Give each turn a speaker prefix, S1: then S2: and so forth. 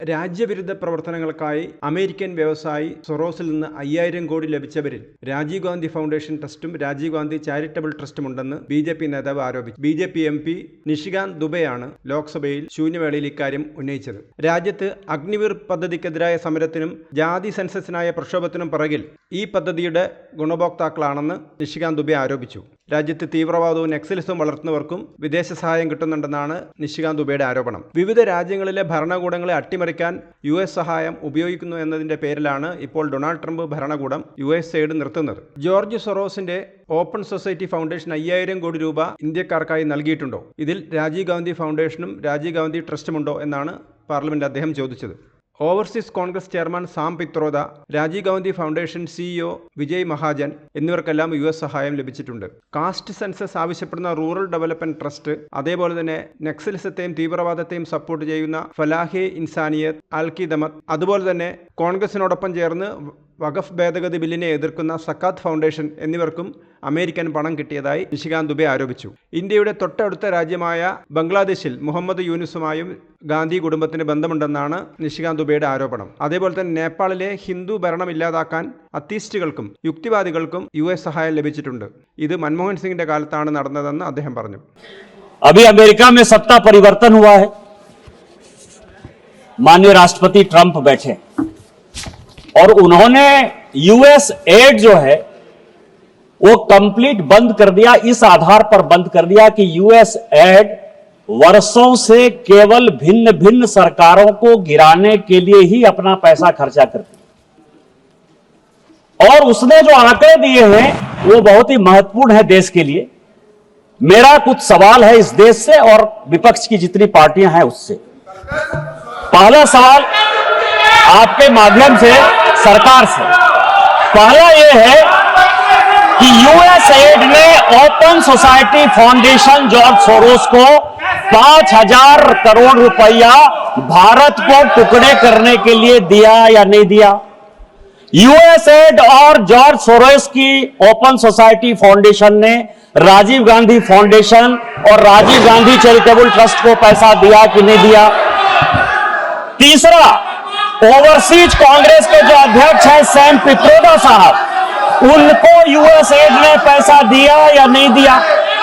S1: രാജ്യവിരുദ്ധ പ്രവർത്തനങ്ങൾക്കായി അമേരിക്കൻ വ്യവസായി സൊറോസിൽ നിന്ന് 5000 കോടി ലഭിച്ചവരിൽ രാജീവ് ഗാന്ധി ഫൗണ്ടേഷൻ ട്രസ്റ്റും രാജീവ് ഗാന്ധി ചാരിറ്റബിൾ ട്രസ്റ്റും ഉണ്ടെന്ന് ബി.ജെ.പി. നേതാവ് ആരോപിച്ചു. ബി.ജെ.പി. എം പി നിഷികാന്ത് ദുബെയാണ് ലോക്സഭയിൽ ശൂന്യവേളയിൽ ഇക്കാര്യം ഉന്നയിച്ചത്. രാജ്യത്ത് അഗ്നിവീർ പദ്ധതിക്കെതിരായ സമരത്തിനും ജാതി സെൻസസിനായ പ്രക്ഷോഭത്തിനും പിറകിൽ ഈ പദ്ധതിയുടെ ഗുണഭോക്താക്കളാണെന്ന് നിഷികാന്ത് ദുബെ ആരോപിച്ചു. രാജ്യത്ത് തീവ്രവാദവും നക്സലിസവും വളർത്തുന്നവർക്കും വിദേശ സഹായം കിട്ടുന്നുണ്ടെന്നാണ് നിഷികാന്ത് ദുബെയുടെ ആരോപണം. വിവിധ രാജ്യങ്ങളിലെ ഭരണകൂടങ്ങളെ അട്ടിമറിക്കാൻ US സഹായം ഉപയോഗിക്കുന്നു എന്നതിന്റെ പേരിലാണ് ഇപ്പോൾ ഡൊണാൾഡ് ട്രംപ് ഭരണകൂടം USAID നിർത്തുന്നത്. ജോർജ് സൊറോസിന്റെ ഓപ്പൺ സൊസൈറ്റി ഫൗണ്ടേഷൻ 5000 കോടി രൂപ ഇന്ത്യക്കാർക്കായി നൽകിയിട്ടുണ്ടോ? ഇതിൽ രാജീവ് ഗാന്ധി ഫൗണ്ടേഷനും രാജീവ് ഗാന്ധി ട്രസ്റ്റുമുണ്ടോ എന്നാണ് പാർലമെന്റിൽ അദ്ദേഹം ചോദിച്ചത്. Overseas Congress chairman Sam Pitroda, Rajiv Gandhi foundation CEO Vijay Mahajan എന്നിവർക്കെല്ലാം US സഹായം ലഭിച്ചിട്ടുണ്ട്. കാസ്റ്റ് സെൻസസ് ആവശ്യപ്പെടുന്ന റൂറൽ ഡെവലപ്മെന്റ് ട്രസ്റ്റ്, അതേപോലെ തന്നെ നക്സലിസത്തെയും തീവ്രവാദത്തെയും സപ്പോർട്ട് ചെയ്യുന്ന ഫലാഹെ ഇൻസാനിയത്ത്, അൽഖിദമത്ത്, അതുപോലെ തന്നെ കോൺഗ്രസിനോടൊപ്പം ചേർന്ന് വഖഫ് ഭേദഗതി ബില്ലിനെ എതിർക്കുന്ന സക്കാത്ത് ഫൗണ്ടേഷൻ എന്നിവർക്കും അമേരിക്കൻ പണം കിട്ടിയതായി നിഷികാന്ത് ദുബെ ആരോപിച്ചു. ഇന്ത്യയുടെ തൊട്ടടുത്ത രാജ്യമായ ബംഗ്ലാദേശിൽ മുഹമ്മദ് യൂനുസുമായും ഗാന്ധി കുടുംബത്തിന് ബന്ധമുണ്ടെന്നാണ് നിഷികാന്ത് ദുബെയുടെ ആരോപണം. അതേപോലെ തന്നെ നേപ്പാളിലെ ഹിന്ദു ഭരണം ഇല്ലാതാക്കാൻ അത്തീസ്റ്റുകൾക്കും യുക്തിവാദികൾക്കും US സഹായം ലഭിച്ചിട്ടുണ്ട്. ഇത് മൻമോഹൻ സിംഗിന്റെ കാലത്താണ് നടന്നതെന്ന് അദ്ദേഹം പറഞ്ഞു.
S2: अभी अमेरिका में सत्ता परिवर्तन हुआ है, माननीय राष्ट्रपति ट्रंप बैठे और उन्होंने USAID जो है वो कंप्लीट बंद कर दिया. इस आधार पर बंद कर दिया कि USAID वर्षों से केवल भिन्न भिन्न सरकारों को गिराने के लिए ही अपना पैसा खर्चा करती और उसने जो आंकड़े दिए हैं वो बहुत ही महत्वपूर्ण है देश के लिए. मेरा कुछ सवाल है इस देश से और विपक्ष की जितनी पार्टियां हैं उससे. पहला सवाल आपके माध्यम से सरकार से, पहला यह है कि USAID ने open society foundation George Soros को 5000 करोड़ रुपया भारत को टुकड़े करने के लिए दिया या नहीं दिया? USAID और जॉर्ज सोरोस की ओपन सोसाइटी फाउंडेशन ने राजीव गांधी फाउंडेशन और राजीव गांधी चैरिटेबल ट्रस्ट को पैसा दिया कि नहीं दिया? तीसरा, ओवरसीज कांग्रेस के जो अध्यक्ष हैं सैम पित्रोदा साहब, उनको USAID ने पैसा दिया या नहीं दिया?